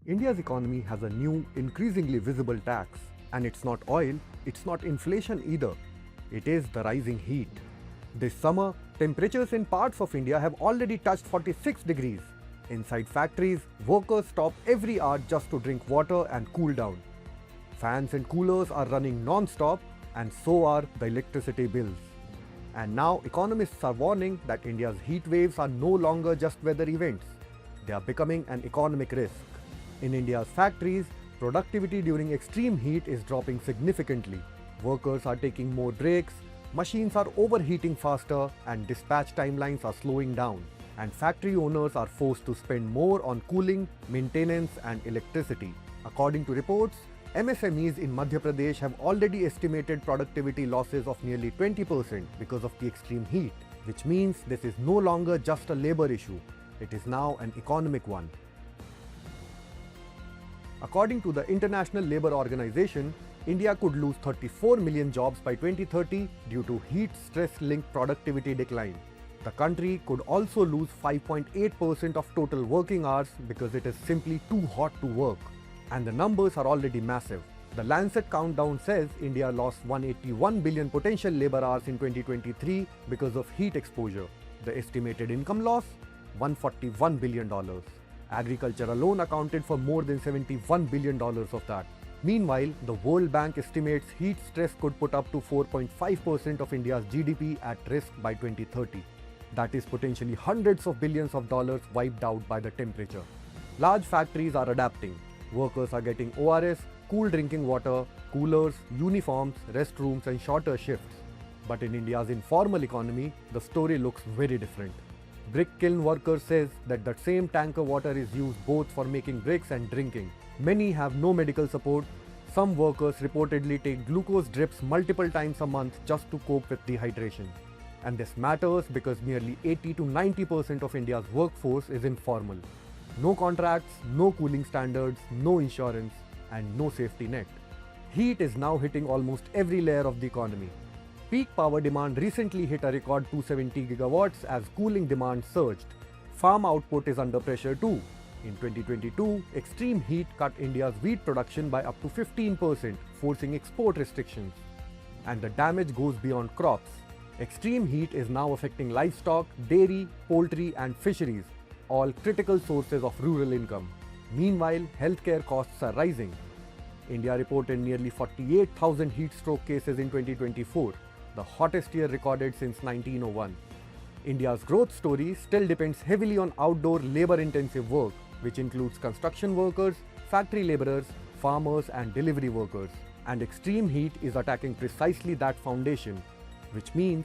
India's economy has a new, increasingly visible tax. And it's not oil, it's not inflation either. It is the rising heat. This summer, temperatures in parts of India have already touched 46 degrees. Inside factories, workers stop every hour just to drink water and cool down. Fans and coolers are running non-stop, and so are the electricity bills. And now economists are warning that India's heat waves are no longer just weather events. They are becoming an economic risk. In India's factories, productivity during extreme heat is dropping significantly. Workers are taking more breaks, machines are overheating faster, and dispatch timelines are slowing down. And factory owners are forced to spend more on cooling, maintenance, and electricity. According to reports, MSMEs in Madhya Pradesh have already estimated productivity losses of nearly 20% because of the extreme heat, which means this is no longer just a labor issue. It is now an economic one. According to the International Labour Organization, India could lose 34 million jobs by 2030 due to heat stress-linked productivity decline. The country could also lose 5.8% of total working hours because it is simply too hot to work. And the numbers are already massive. The Lancet Countdown says India lost 181 billion potential labour hours in 2023 because of heat exposure. The estimated income loss? $141 billion. Agriculture alone accounted for more than $71 billion of that. Meanwhile, the World Bank estimates heat stress could put up to 4.5% of India's GDP at risk by 2030. That is potentially hundreds of billions of dollars wiped out by the temperature. Large factories are adapting. Workers are getting ORS, cool drinking water, coolers, uniforms, restrooms, and shorter shifts. But in India's informal economy, the story looks very different. Brick kiln workers says that the same tanker water is used both for making bricks and drinking. Many have no medical support. Some workers reportedly take glucose drips multiple times a month just to cope with dehydration. And this matters because nearly 80 to 90% of India's workforce is informal. No contracts, no cooling standards, no insurance, and no safety net. Heat is now hitting almost every layer of the economy. Peak power demand recently hit a record 270 gigawatts as cooling demand surged. Farm output is under pressure too. In 2022, extreme heat cut India's wheat production by up to 15%, forcing export restrictions. And the damage goes beyond crops. Extreme heat is now affecting livestock, dairy, poultry, and fisheries, all critical sources of rural income. Meanwhile, healthcare costs are rising. India reported nearly 48,000 heat stroke cases in 2024, the hottest year recorded since 1901. India's growth story still depends heavily on outdoor labor-intensive work, which includes construction workers, factory laborers, farmers, and delivery workers. And extreme heat is attacking precisely that foundation, which means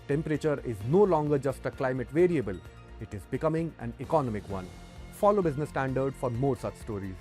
temperature is no longer just a climate variable. It is becoming an economic one. Follow Business Standard for more such stories.